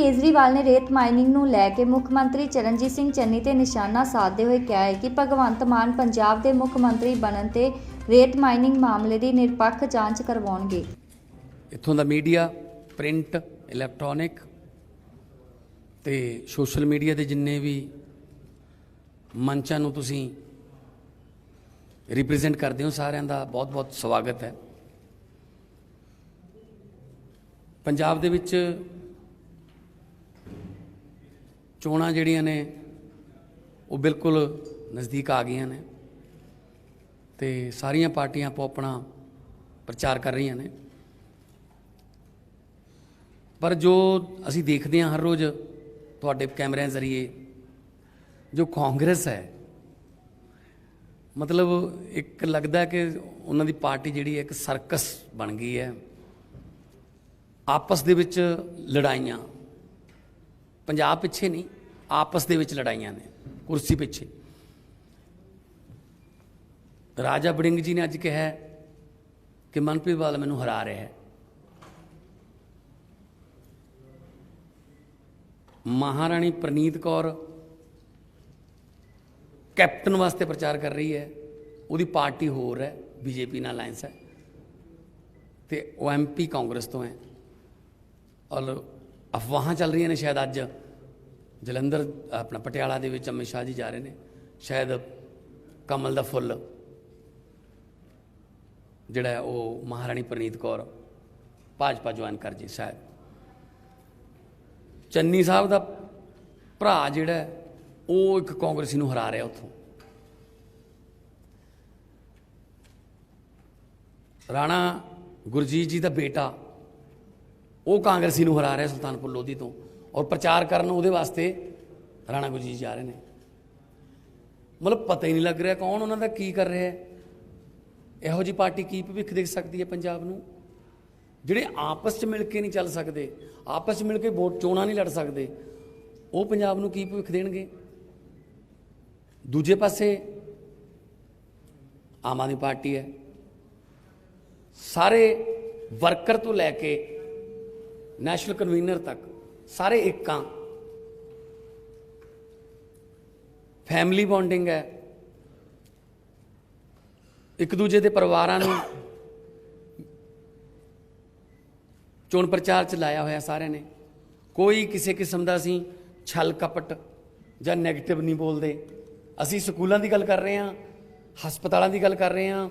केजरीवाल ने रेत माइनिंग ਨੂੰ ਲੈ ਕੇ ਮੁੱਖ ਮੰਤਰੀ ਚਰਨਜੀਤ ਸਿੰਘ ਚੰਨੀ ਤੇ ਨਿਸ਼ਾਨਾ ਸਾਧਦੇ ਹੋਏ ਕਿਹਾ ਹੈ ਕਿ ਭਗਵੰਤ ਮਾਨ ਪੰਜਾਬ ਦੇ ਮੁੱਖ ਮੰਤਰੀ ਬਣਨ ਤੇ ਰੇਤ ਮਾਈਨਿੰਗ ਮਾਮਲੇ ਦੀ ਨਿਰਪੱਖ ਜਾਂਚ ਕਰਵਾਉਣਗੇ। ਇੱਥੋਂ ਦਾ ਮੀਡੀਆ, ਪ੍ਰਿੰਟ, ਇਲੈਕਟ੍ਰੋਨਿਕ ਤੇ ਸੋਸ਼ਲ ਮੀਡੀਆ ਦੇ ਜਿੰਨੇ ਵੀ ਮੰਚਾਂ ਨੂੰ ਤੁਸੀਂ ਰਿਪਰੈਜ਼ੈਂਟ ਕਰਦੇ ਹੋ, ਸਾਰਿਆਂ ਦਾ ਬਹੁਤ-ਬਹੁਤ ਸਵਾਗਤ ਹੈ। ਪੰਜਾਬ ਦੇ ਵਿੱਚ ਚੋਣਾਂ ਜਿਹੜੀਆਂ ਨੇ ਉਹ ਬਿਲਕੁਲ ਨਜ਼ਦੀਕ ਆ ਗਈਆਂ ਨੇ ਤੇ ਸਾਰੀਆਂ ਪਾਰਟੀਆਂ ਆਪੋ ਆਪਣਾ ਪ੍ਰਚਾਰ ਕਰ ਰਹੀਆਂ ਨੇ, ਪਰ ਜੋ ਅਸੀਂ ਦੇਖਦੇ ਹਾਂ ਹਰ ਰੋਜ਼ ਤੁਹਾਡੇ ਕੈਮਰਿਆਂ ਜ਼ਰੀਏ, ਜੋ ਕਾਂਗਰਸ ਹੈ, ਮਤਲਬ ਇੱਕ ਲੱਗਦਾ ਕਿ ਉਹਨਾਂ ਦੀ ਪਾਰਟੀ ਜਿਹੜੀ ਇੱਕ ਸਰਕਸ ਬਣ ਗਈ ਹੈ। ਆਪਸ ਦੇ ਵਿੱਚ ਲੜਾਈਆਂ, ਪੰਜਾਬ ਪਿੱਛੇ ਨਹੀਂ, ਆਪਸ ਦੇ ਵਿੱਚ ਲੜਾਈਆਂ ਨੇ ਕੁਰਸੀ ਪਿੱਛੇ। ਰਾਜਾ ਵੜਿੰਗ ਜੀ ਨੇ ਅੱਜ ਕਿਹਾ ਕਿ ਮਨਪ੍ਰੀਤ ਬਾਦਲ ਮੈਨੂੰ ਹਰਾ ਰਿਹਾ ਹੈ। ਮਹਾਰਾਣੀ ਪ੍ਰਨੀਤ ਕੌਰ ਕੈਪਟਨ ਵਾਸਤੇ ਪ੍ਰਚਾਰ ਕਰ ਰਹੀ ਹੈ, ਉਹਦੀ ਪਾਰਟੀ ਹੋਰ ਹੈ, ਬੀਜੇਪੀ ਨਾਲ ਅਲਾਇੰਸ ਹੈ ਤੇ ਉਹ MP ਕਾਂਗਰਸ ਤੋਂ ਹੈ। ਔਰ ਅਫਵਾਹਾਂ ਚੱਲ ਰਹੀਆਂ ਨੇ ਸ਼ਾਇਦ ਅੱਜ ਜਲੰਧਰ ਆਪਣਾ ਪਟਿਆਲਾ ਦੇ ਵਿੱਚ ਅਮਿਤ ਸ਼ਾਹ ਜੀ ਜਾ ਰਹੇ ਨੇ, ਸ਼ਾਇਦ ਕਮਲ ਦਾ ਫੁੱਲ ਜਿਹੜਾ ਉਹ ਮਹਾਰਾਣੀ ਪ੍ਰਨੀਤ ਕੌਰ ਭਾਜਪਾ ਜੁਆਇਨ ਕਰ ਜੇ। ਸ਼ਾਇਦ ਚੰਨੀ ਸਾਹਿਬ ਦਾ ਭਰਾ ਜਿਹੜਾ ਉਹ ਇੱਕ ਕਾਂਗਰਸੀ ਨੂੰ ਹਰਾ ਰਿਹਾ ਉੱਥੋਂ। ਰਾਣਾ ਗੁਰਜੀਤ ਜੀ ਦਾ ਬੇਟਾ ਉਹ ਕਾਂਗਰਸੀ ਨੂੰ ਹਰਾ ਰਿਹਾ ਸੁਲਤਾਨਪੁਰ ਲੋਧੀ ਤੋਂ, ਔਰ ਪ੍ਰਚਾਰ ਕਰਨ ਉਹਦੇ ਵਾਸਤੇ ਰਾਣਾ ਗੁਰਜੀਤ ਜਾ ਰਹੇ ਨੇ। ਮਤਲਬ ਪਤਾ ਹੀ ਨਹੀਂ ਲੱਗ ਰਿਹਾ ਕੌਣ ਉਹਨਾਂ ਦਾ ਕੀ ਕਰ ਰਿਹਾ ਹੈ। ਇਹੋ ਜਿਹੀ ਪਾਰਟੀ ਕੀ ਭਵਿੱਖ ਦੇਖ ਸਕਦੀ ਹੈ ਪੰਜਾਬ ਨੂੰ? ਜਿਹੜੇ ਆਪਸ 'ਚ ਮਿਲ ਕੇ ਨਹੀਂ ਚੱਲ ਸਕਦੇ, ਆਪਸ 'ਚ ਮਿਲ ਕੇ ਵੋਟ ਚੋਣਾਂ ਨਹੀਂ ਲੜ ਸਕਦੇ, ਉਹ ਪੰਜਾਬ ਨੂੰ ਕੀ ਭਵਿੱਖ ਦੇਣਗੇ? ਦੂਜੇ ਪਾਸੇ ਆਮ ਆਦਮੀ ਪਾਰਟੀ ਹੈ, ਸਾਰੇ ਵਰਕਰ ਤੋਂ ਲੈ ਕੇ ਨੈਸ਼ਨਲ ਕਨਵੀਨਰ ਤੱਕ ਸਾਰੇ ਇੱਕਾਂ, ਫੈਮਿਲੀ ਬੌਂਡਿੰਗ ਹੈ, ਇੱਕ ਦੂਜੇ ਦੇ ਪਰਿਵਾਰਾਂ ਨੂੰ ਚੋਣ ਪ੍ਰਚਾਰ 'ਚ ਲਾਇਆ ਹੋਇਆ ਸਾਰਿਆਂ ਨੇ। ਕੋਈ ਕਿਸੇ ਕਿਸਮ ਦਾ ਅਸੀਂ ਛਲ ਕਪਟ ਜਾਂ ਨੈਗੇਟਿਵ ਨਹੀਂ ਬੋਲਦੇ। ਅਸੀਂ ਸਕੂਲਾਂ ਦੀ ਗੱਲ ਕਰ ਰਹੇ ਹਾਂ, ਹਸਪਤਾਲਾਂ ਦੀ ਗੱਲ ਕਰ ਰਹੇ ਹਾਂ,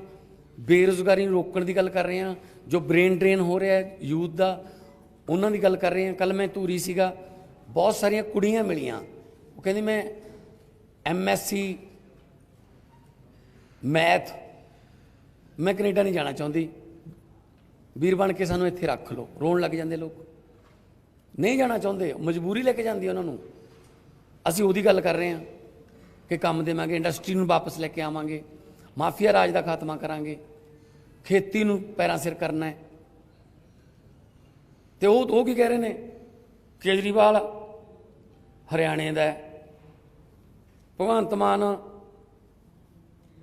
ਬੇਰੁਜ਼ਗਾਰੀ ਨੂੰ ਰੋਕਣ ਦੀ ਗੱਲ ਕਰ ਰਹੇ ਹਾਂ, ਜੋ ਬ੍ਰੇਨ ਡਰੇਨ ਹੋ ਰਿਹਾ ਯੂਥ ਦਾ ਉਹਨਾਂ ਦੀ ਗੱਲ ਕਰ ਰਹੇ ਹਾਂ। ਕੱਲ੍ਹ ਮੈਂ ਧੂਰੀ ਸੀਗਾ, ਬਹੁਤ ਸਾਰੀਆਂ ਕੁੜੀਆਂ ਮਿਲੀਆਂ, ਉਹ ਕਹਿੰਦੀ ਮੈਂ MSc ਮੈਥ, ਮੈਂ ਕੈਨੇਡਾ ਨਹੀਂ ਜਾਣਾ ਚਾਹੁੰਦੀ, ਵੀਰ ਬਣ ਕੇ ਸਾਨੂੰ ਇੱਥੇ ਰੱਖ ਲਓ। ਰੋਣ ਲੱਗ ਜਾਂਦੇ ਲੋਕ, ਨਹੀਂ ਜਾਣਾ ਚਾਹੁੰਦੇ, ਮਜਬੂਰੀ ਲੈ ਕੇ ਜਾਂਦੀ ਉਹਨਾਂ ਨੂੰ। ਅਸੀਂ ਉਹਦੀ ਗੱਲ ਕਰ ਰਹੇ ਹਾਂ ਕਿ ਕੰਮ ਦੇਵਾਂਗੇ, ਇੰਡਸਟਰੀ ਨੂੰ ਵਾਪਸ ਲੈ ਕੇ ਆਵਾਂਗੇ, ਮਾਫੀਆ ਰਾਜ ਦਾ ਖਾਤਮਾ ਕਰਾਂਗੇ, ਖੇਤੀ ਨੂੰ ਪੈਰਾਂ ਸਿਰ ਕਰਨਾ ਹੈ। ਤੇ ਉਹ ਕੀ ਕਹਿ ਰਹੇ ਨੇ? ਕੇਜਰੀਵਾਲ ਹਰਿਆਣੇ ਦਾ ਹੈ, ਭਗਵੰਤ ਮਾਨ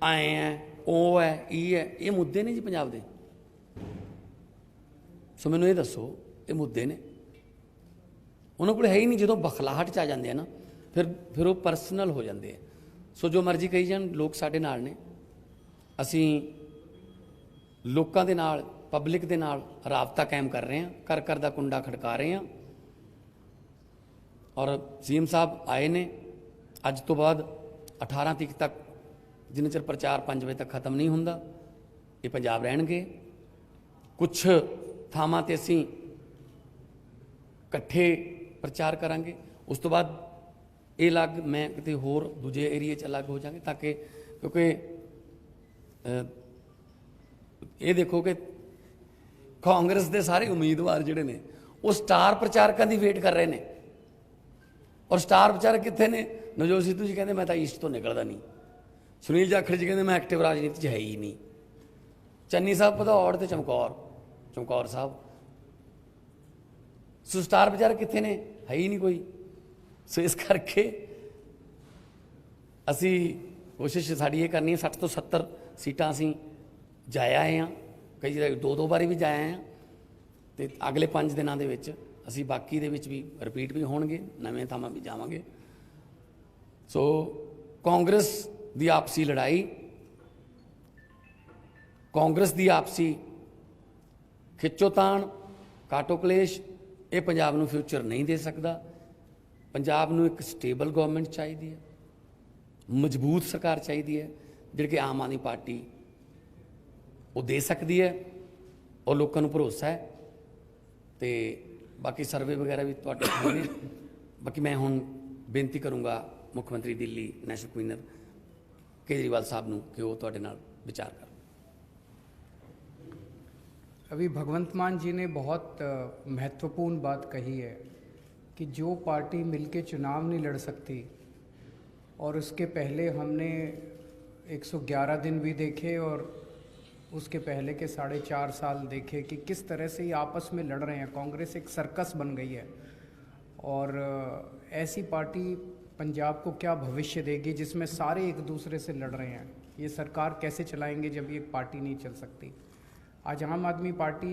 ਆਏ ਹੈ, ਉਹ ਹੈ, ਇਹ ਮੁੱਦੇ ਨੇ ਜੀ ਪੰਜਾਬ ਦੇ। ਸੋ ਮੈਨੂੰ ਇਹ ਦੱਸੋ, ਇਹ ਮੁੱਦੇ ਨੇ? ਉਹਨਾਂ ਕੋਲ ਹੈ ਹੀ ਨਹੀਂ। ਜਦੋਂ ਬਖਲਾਹਟ 'ਚ ਆ ਜਾਂਦੇ ਆ ਨਾ, ਫਿਰ ਉਹ ਪਰਸਨਲ ਹੋ ਜਾਂਦੇ ਆ। ਸੋ ਜੋ ਮਰਜ਼ੀ ਕਹੀ ਜਾਣ, ਲੋਕ ਸਾਡੇ ਨਾਲ ਨੇ। ਅਸੀਂ ਲੋਕਾਂ ਦੇ ਨਾਲ, ਪਬਲਿਕ ਦੇ ਨਾਲ ਰਾਬਤਾ ਕਾਇਮ ਕਰ ਰਹੇ ਹਾਂ, ਘਰ ਘਰ ਦਾ ਕੁੰਡਾ ਖੜਕਾ ਰਹੇ ਹਾਂ। ਔਰ CM ਸਾਹਿਬ ਆਏ ਨੇ, ਅੱਜ ਤੋਂ ਬਾਅਦ 18 ਤਰੀਕ ਤੱਕ, ਜਿੰਨੇ ਚਿਰ ਪ੍ਰਚਾਰ 5 ਵਜੇ ਤੱਕ ਖਤਮ ਨਹੀਂ ਹੁੰਦਾ, ਇਹ ਪੰਜਾਬ ਰਹਿਣਗੇ। ਕੁਛ ਥਾਵਾਂ 'ਤੇ ਅਸੀਂ ਇਕੱਠੇ ਪ੍ਰਚਾਰ ਕਰਾਂਗੇ, ਉਸ ਤੋਂ ਬਾਅਦ ਇਹ ਅਲੱਗ, ਮੈਂ ਕਿਤੇ ਹੋਰ ਦੂਜੇ ਏਰੀਏ 'ਚ ਅਲੱਗ ਹੋ ਜਾਵਾਂਗੇ, ਤਾਂ ਕਿ ਕਿਉਂਕਿ ਇਹ ਦੇਖੋ ਕਿ ਕਾਂਗਰਸ ਦੇ ਸਾਰੇ ਉਮੀਦਵਾਰ ਜਿਹੜੇ ਨੇ ਉਹ ਸਟਾਰ ਪ੍ਰਚਾਰਕਾਂ ਦੀ ਵੇਟ ਕਰ ਰਹੇ ਨੇ। ਔਰ ਸਟਾਰ ਪ੍ਰਚਾਰਕ ਕਿੱਥੇ ਨੇ? ਨਵਜੋਤ ਸਿੱਧੂ ਜੀ ਕਹਿੰਦੇ ਮੈਂ ਤਾਂ ਈਸਟ ਤੋਂ ਨਿਕਲਦਾ ਨਹੀਂ, ਸੁਨੀਲ ਜਾਖੜ ਜੀ ਕਹਿੰਦੇ ਮੈਂ ਐਕਟਿਵ ਰਾਜਨੀਤੀ 'ਚ ਹੈ ਹੀ ਨਹੀਂ, ਚੰਨੀ ਸਾਹਿਬ ਭਦੌੜ ਤੇ ਚਮਕੌਰ ਸਾਹਿਬ। ਸੋ ਸਟਾਰ ਪ੍ਰਚਾਰਕ ਕਿੱਥੇ ਨੇ? ਹੈ ਹੀ ਨਹੀਂ ਕੋਈ। ਸੋ ਇਸ ਕਰਕੇ ਅਸੀਂ ਕੋਸ਼ਿਸ਼ ਸਾਡੀ ਇਹ ਕਰਨੀ ਹੈ, 60 ਤੋਂ 70 ਸੀਟਾਂ ਅਸੀਂ ਜਾਇਆ ਆਏ ਹਾਂ, ਕਈ ਦੋ ਵਾਰੀ ਵੀ ਜਾਇਆ ਆਏ ਹਾਂ, ਤੇ ਅਗਲੇ 5 ਦਿਨਾਂ ਦੇ ਵਿੱਚ ਅਸੀਂ ਬਾਕੀ ਦੇ ਵਿੱਚ ਵੀ ਰਿਪੀਟ ਵੀ ਹੋਣਗੇ, ਨਵੇਂ ਥਾਵਾਂ ਵੀ ਜਾਵਾਂਗੇ। ਸੋ ਕਾਂਗਰਸ ਦੀ ਆਪਸੀ ਲੜਾਈ, ਕਾਂਗਰਸ ਦੀ ਆਪਸੀ ਖਿੱਚੋਤਾਣ, ਕਾਟੋ ਕਲੇਸ਼, ਇਹ ਪੰਜਾਬ ਨੂੰ ਫਿਊਚਰ ਨਹੀਂ ਦੇ ਸਕਦਾ। ਪੰਜਾਬ ਨੂੰ ਇੱਕ ਸਟੇਬਲ ਗਵਰਨਮੈਂਟ ਚਾਹੀਦੀ ਹੈ, ਮਜ਼ਬੂਤ ਸਰਕਾਰ ਚਾਹੀਦੀ ਹੈ, ਜਿਹੜੀ ਕਿ ਆਮ ਆਦਮੀ ਪਾਰਟੀ ਉਹ ਦੇ ਸਕਦੀ ਹੈ ਔਰ ਲੋਕਾਂ ਨੂੰ ਭਰੋਸਾ ਹੈ। ਤੇ ਬਾਕੀ ਸਰਵੇ ਵਗੈਰਾ ਵੀ ਤੁਹਾਡੇ ਕੋਲ ਨੇ। ਬਾਕੀ ਮੈਂ ਹੁਣ ਬੇਨਤੀ ਕਰੂੰਗਾ ਮੁੱਖ ਮੰਤਰੀ ਦਿੱਲੀ ਨੈਸ਼ਨਲ ਕਨਵੀਨਰ केजरीवाल साहब ਨੂੰ कि वो ਤੁਹਾਡੇ ਨਾਲ विचार कर। अभी भगवंत मान जी ने बहुत महत्वपूर्ण बात कही है कि जो पार्टी मिलके चुनाव नहीं लड़ सकती, और उसके पहले हमने 111 दिन भी देखे और उसके पहले के 4.5 साल देखे कि किस तरह से ये आपस में लड़ रहे हैं। कांग्रेस एक सर्कस बन गई है, और ऐसी पार्टी पंजाब को क्या भविष्य देगी जिसमें सारे एक दूसरे से लड़ रहे हैं। ये सरकार कैसे चलाएंगे जब ये एक पार्टी नहीं चल सकती। आज आम आदमी पार्टी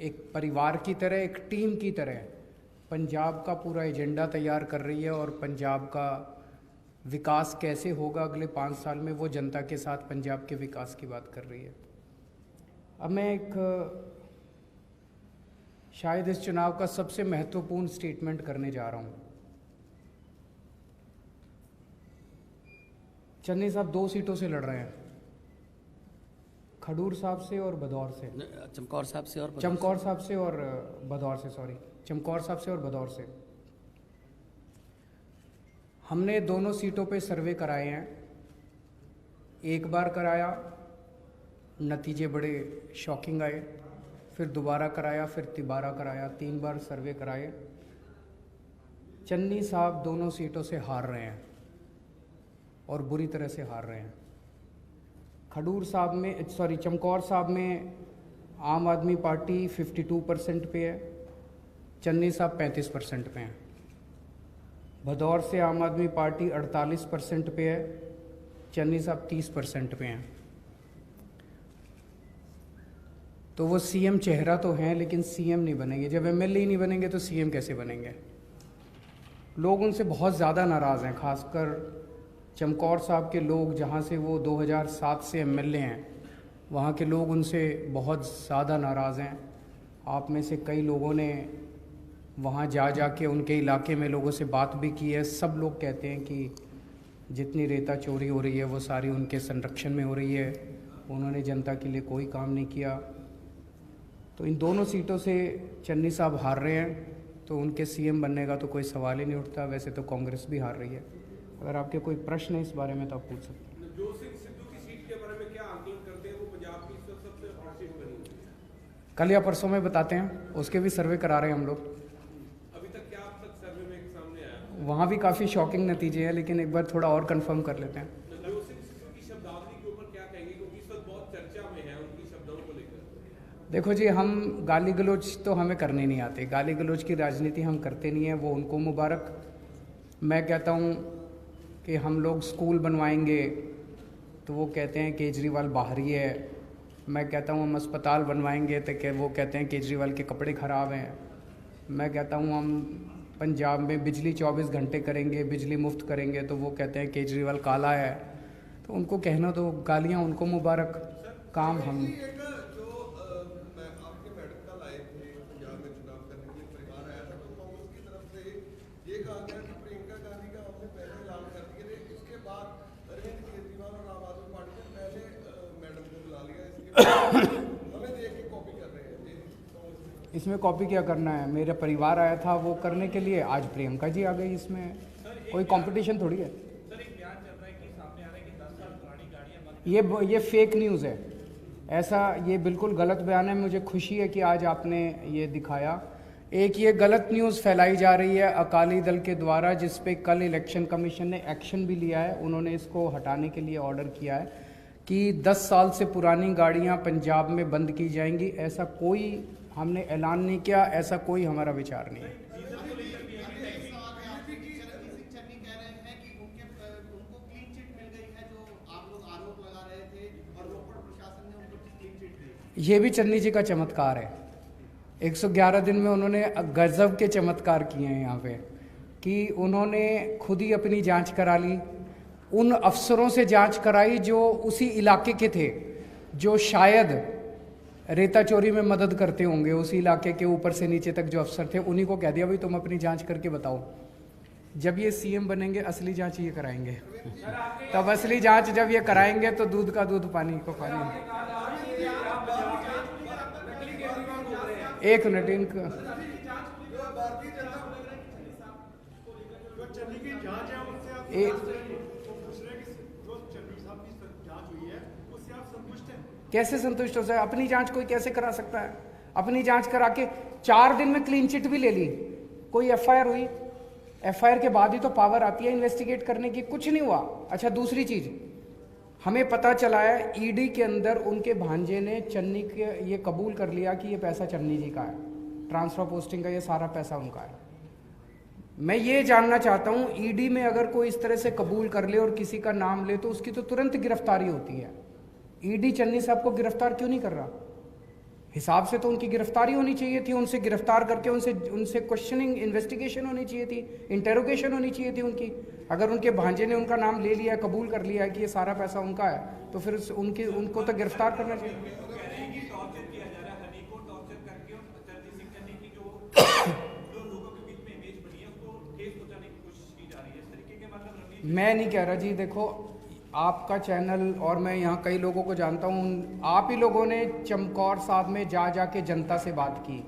एक परिवार की तरह, एक टीम की तरह पंजाब का पूरा एजेंडा तैयार कर रही है, और पंजाब का विकास कैसे होगा अगले 5 साल में, वो जनता के साथ पंजाब के विकास की बात कर रही है। अब मैं शायद इस चुनाव का सबसे महत्वपूर्ण स्टेटमेंट करने जा रहा हूँ। चन्नी साहब 2 सीटों से लड़ रहे हैं, खडूर साहब से और भदौर से। चमकौर साहब से और चमकौर साहब से और भदौर से, सॉरी, चमकौर साहब से और भदौर से। हमने दोनों सीटों पे सर्वे कराए हैं। एक बार कराया, नतीजे बड़े शॉकिंग आए, फिर दोबारा कराया, फिर तिबारा कराया, 3 बार सर्वे कराए। चन्नी साहब दोनों सीटों से हार रहे हैं, और बुरी तरह से हार रहे हैं। खडूर साहब में, सॉरी, चमकौर साहब में आम आदमी पार्टी 52% पे है, चन्नी साहब 35% पे हैं। भदौर से आम आदमी पार्टी 48% पे है, चन्नी साहब 30% पे हैं। तो वो सीएम चेहरा तो हैं, लेकिन सीएम नहीं बनेंगे। जब एमएलए ही नहीं बनेंगे तो सीएम कैसे बनेंगे। लोग उनसे बहुत ज़्यादा नाराज़ हैं, खासकर चमकौर साहब के लोग, जहाँ से वो 2007 से एमएलए हैं, वहाँ के लोग उनसे बहुत ज़्यादा नाराज़ हैं। आप में से कई लोगों ने वहाँ जा के उनके इलाके में लोगों से बात भी की है। सब लोग कहते हैं कि जितनी रेता चोरी हो रही है वो सारी उनके संरक्षण में हो रही है, उन्होंने जनता के लिए कोई काम नहीं किया। तो इन दोनों सीटों से चन्नी साहब हार रहे हैं, तो उनके सीएम बनने का तो कोई सवाल ही नहीं उठता। वैसे तो कांग्रेस भी हार रही है। अगर आपके कोई प्रश्न है इस बारे में तो आप पूछ सकते हैं। जो सिद्धू की सीट के बारे में क्या आंकलन करते हैं, वो पंजाब की इस वक्त सबसे हॉट सीट बनी हुई है। कल या परसों में बताते हैं, उसके भी सर्वे करा रहे हैं हम लोग। अभी तक क्या अब तक सर्वे में सामने आया? वहाँ भी काफ़ी शॉकिंग नतीजे हैं, लेकिन एक बार थोड़ा और कंफर्म कर लेते हैं। जो सिद्धू की शब्दावली के ऊपर क्या कहेंगे, क्योंकि इस वक्त बहुत चर्चा में है उनकी शब्दों को लेकर। देखो जी, हम गाली गलौज तो हमें करने नहीं आते, गाली गलौज की राजनीति हम करते नहीं हैं, वो उनको मुबारक। मैं कहता हूँ कि हम लोग स्कूल बनवाएंगे तो वो कहते हैं केजरीवाल बाहरी है। मैं कहता हूँ हम अस्पताल बनवाएंगे तो वो कहते हैं केजरीवाल के कपड़े ख़राब हैं। मैं कहता हूँ हम पंजाब में बिजली 24 घंटे करेंगे, बिजली मुफ्त करेंगे, तो वो कहते हैं केजरीवाल काला है। तो उनको कहना तो गालियाँ उनको मुबारक, काम हम। इसमें कॉपी क्या करना है, मेरा परिवार आया था वो करने के लिए, आज प्रियंका जी आ गई। इसमें कोई कंपटीशन थोड़ी है। सर, एक बयान चल रहा है कि सामने आ रहा है कि 10 साल पुरानी गाड़ियां ये फेक न्यूज़ है, ऐसा ये बिल्कुल गलत बयान है। मुझे खुशी है कि आज आपने ये दिखाया। एक ये गलत न्यूज़ फैलाई जा रही है अकाली दल के द्वारा, जिस पे कल इलेक्शन कमीशन ने एक्शन भी लिया है। उन्होंने इसको हटाने के लिए ऑर्डर किया है कि 10 साल से पुरानी गाड़ियां पंजाब में बंद की जाएंगी। ऐसा कोई हमने ऐलान नहीं किया, ऐसा कोई हमारा विचार नहीं है। ये भी चन्नी जी का चमत्कार है। 111 दिन में उन्होंने गजब के चमत्कार किए हैं यहाँ पे, कि उन्होंने खुद ही अपनी जांच करा ली, उन अफसरों से जांच कराई जो उसी इलाके के थे, जो शायद रेता चोरी में मदद करते होंगे, उसी इलाके के ऊपर से नीचे तक जो अफसर थे, उन्हीं को कह दिया भाई तुम अपनी जांच करके बताओ। जब ये सीएम बनेंगे असली जांच ये कराएंगे, तब असली जांच जब ये कराएंगे तो दूध का दूध पानी को पानी। एक मिनट, इनका कैसे संतुष्ट हो सकता है? अपनी जांच कोई कैसे करा सकता है? अपनी जांच करा के 4 दिन में क्लीन चिट भी ले ली, कोई एफआईआर हुई, एफआईआर के बाद ही तो पावर आती है इन्वेस्टिगेट करने की, कुछ नहीं हुआ। अच्छा, दूसरी चीज हमें पता चला है ईडी के अंदर उनके भांजे ने चन्नी के ये कबूल कर लिया कि ये पैसा चन्नी जी का है, ट्रांसफर पोस्टिंग का ये सारा पैसा उनका है। मैं ये जानना चाहता हूं, ईडी में अगर कोई इस तरह से कबूल कर ले और किसी का नाम ले तो उसकी तो तुरंत गिरफ्तारी होती है। ईडी चन्नी साहब को गिरफ्तार क्यों नहीं कर रहा? हिसाब से तो उनकी गिरफ्तारी होनी चाहिए थी, उनसे गिरफ्तार करके उनसे क्वेश्चनिंग इन्वेस्टिगेशन होनी चाहिए थी, इंटेरोगेशन होनी चाहिए थी उनकी। अगर उनके भांजे ने उनका नाम ले लिया, कबूल कर लिया है कि ये सारा पैसा उनका है, तो फिर उनको तो गिरफ्तार करना चाहिए। मैं नहीं कह रहा जी, देखो आपका चैनल और मैं यहाँ कई लोगों को जानता हूँ, आप ही लोगों ने चमकौर साहब में जा के जनता से बात की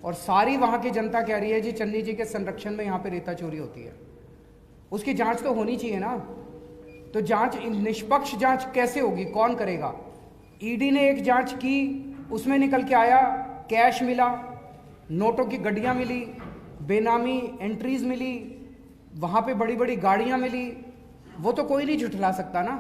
और सारी वहाँ की जनता कह रही है जी चन्नी जी के संरक्षण में यहाँ पे रेता चोरी होती है। उसकी जांच तो होनी चाहिए ना। तो जांच, निष्पक्ष जांच कैसे होगी? कौन करेगा? ईडी ने एक जांच की, उसमें निकल के आया कैश मिला, नोटों की गड्डियाँ मिली, बेनामी एंट्रीज मिली, वहाँ पे बड़ी बड़ी गाड़ियाँ मिली, वो तो कोई नहीं झुठला सकता ना।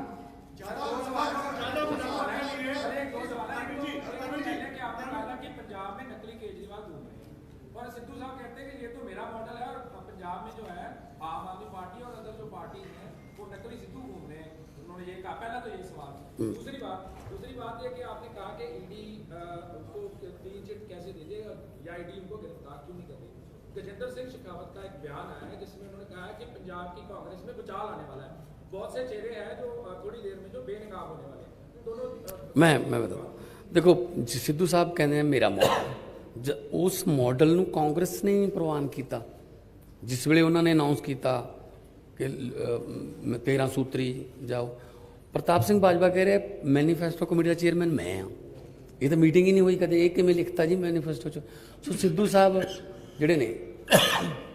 और सिद्धू साहब कहते हैं कि ये तो मेरा मॉडल है और पंजाब में जो है आम आदमी पार्टी और अदर जो पार्टी हैं वो नकली सिद्धू घूम रहे हैं, उन्होंने ये कहा। पहला तो ये सवाल। दूसरी बात ये कि आपने कहा कि ईडी को क्लीन चिट कैसे दे देगा या ईडी उनको गिरफ्तार क्यों नहीं कर रही? गजेंद्र सिंह शेखावत का एक बयान आया है जिसमें उन्होंने कहा है कि पंजाब की कांग्रेस में भूचाल आने वाला है, बहुत से चेहरे हैं जो थोड़ी देर में जो बेनकाब होने वाले हैं। दोनों मैं बताऊँ, देखो सिद्धू साहब कहते हैं मेरा मॉडल, उस मॉडल ਨੂੰ ਕਾਂਗਰਸ ਨੇ ਪ੍ਰਵਾਨ ਕੀਤਾ। ਜਿਸ ਵੇਲੇ ਉਹਨਾਂ ਨੇ ਅਨਾਉਂਸ ਕੀਤਾ ਕਿ 13 ਸੂਤਰੀ ਜਾਓ, ਪ੍ਰਤਾਪ ਸਿੰਘ ਬਾਜਵਾ ਕਹਿ ਰਿਹਾ ਮੈਨੀਫੈਸਟੋ ਕਮੇਟੀ ਦਾ ਚੇਅਰਮੈਨ ਮੈਂ ਹਾਂ। ਇਹ ਤਾਂ ਮੀਟਿੰਗ ਹੀ ਨਹੀਂ ਹੋਈ ਕਦੇ, ਇਹ ਕਿਵੇਂ ਲਿਖਤਾ ਜੀ ਮੈਨੀਫੈਸਟੋ 'ਚ? ਸੋ ਸਿੱਧੂ ਸਾਹਿਬ ਜਿਹੜੇ ਨੇ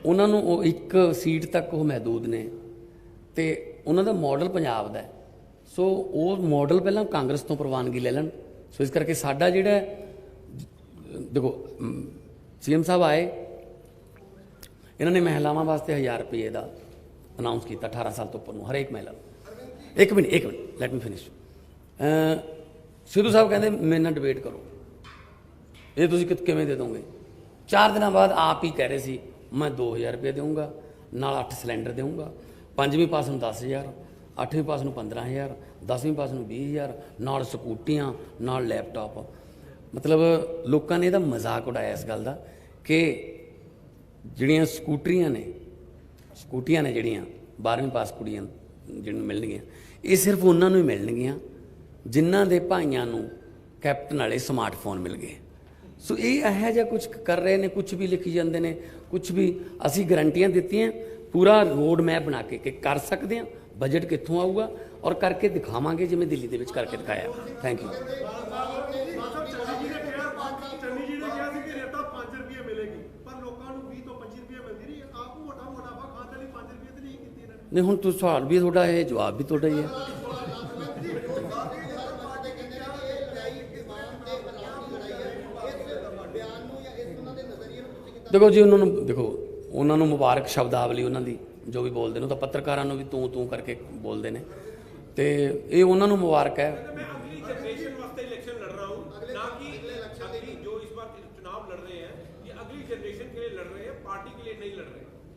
ਉਹਨਾਂ ਨੂੰ ਉਹ ਇੱਕ ਸੀਟ ਤੱਕ ਉਹ ਮਹਿਦੂਦ ਨੇ ਤੇ ਉਹਨਾਂ ਦਾ ਮਾਡਲ ਪੰਜਾਬ ਦਾ। ਸੋ ਉਹ ਮਾਡਲ ਪਹਿਲਾਂ ਕਾਂਗਰਸ ਤੋਂ ਪ੍ਰਵਾਨਗੀ ਲੈ ਲੈਣ। ਸੋ ਇਸ ਕਰਕੇ ਸਾਡਾ ਜਿਹੜਾ देखो सीएम साहब आए, इन्होंने महिलावां वास्ते 1000 रुपये का अनाउंस किया 18 साल तो उपर हरेक महिला। एक minute let me finish. Sidhu साहब कहते मेरे नाल डिबेट करो, ये तुसीं किवें दे दोगे? 4 दिन बाद आप ही कह रहे सी मैं 2000 रुपये दूँगा, नाल 8 सिलेंडर दूँगा, 5वीं पास नूं 10,000, 8वीं पास नूं 15,000, 10वीं पास नूं 20,000, नाल स्कूटियां, नाल लैपटॉप। मतलब लोगों ने ਇਹਦਾ मजाक उड़ाया इस गल का कि ਜਿਹੜੀਆਂ ਸਕੂਟਰੀਆਂ ਨੇ ਜਿਹੜੀਆਂ 12ਵੀਂ ਪਾਸ ਕੁੜੀਆਂ ਜਿਹਨੂੰ ਮਿਲਣਗੀਆਂ, ਇਹ ਸਿਰਫ ਉਹਨਾਂ ਨੂੰ ਹੀ ਮਿਲਣਗੀਆਂ ਜਿਨ੍ਹਾਂ ਦੇ ਭਾਈਆਂ ਨੂੰ ਕੈਪਟਨ ਵਾਲੇ ਸਮਾਰਟਫੋਨ ਮਿਲ ਗਏ। ਸੋ ਇਹ ਇਹੋ ਜਿਹਾ ਕੁਝ ਕਰ ਰਹੇ ਨੇ, ਕੁਝ ਵੀ ਲਿਖੀ ਜਾਂਦੇ ਨੇ, ਕੁਝ ਵੀ। ਅਸੀਂ ਗਰੰਟੀਆਂ ਦਿੱਤੀਆਂ, ਪੂਰਾ ਰੋਡ ਮੈਪ ਬਣਾ ਕੇ ਕਿ ਕਰ ਸਕਦੇ ਹਾਂ, ਬਜਟ ਕਿੱਥੋਂ ਆਊਗਾ ਔਰ ਕਰਕੇ ਦਿਖਾਵਾਂਗੇ ਜਿਵੇਂ ਦਿੱਲੀ ਦੇ ਵਿੱਚ ਕਰਕੇ ਦਿਖਾਇਆ। Thank you. नहीं हुण तो सवाल भी थोड़ा है, जवाब भी थोड़ा ही है। देखो जी उन्होंने मुबारक शब्दावली उन्होंने जो भी बोलते हैं तो पत्रकारों भी तू करके बोलते हैं, तो ये उन्होंने मुबारक है।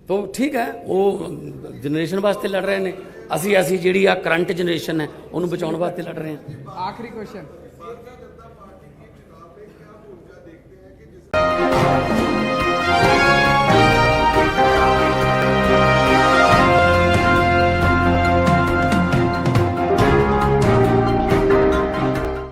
तो ठीक है, वो जनरेशन वास्ते लड़ रहे हैं, असी जी करंट जनरेशन है उन्होंने बचाने वास्ते लड़ रहे हैं। आखिरी क्वेश्चन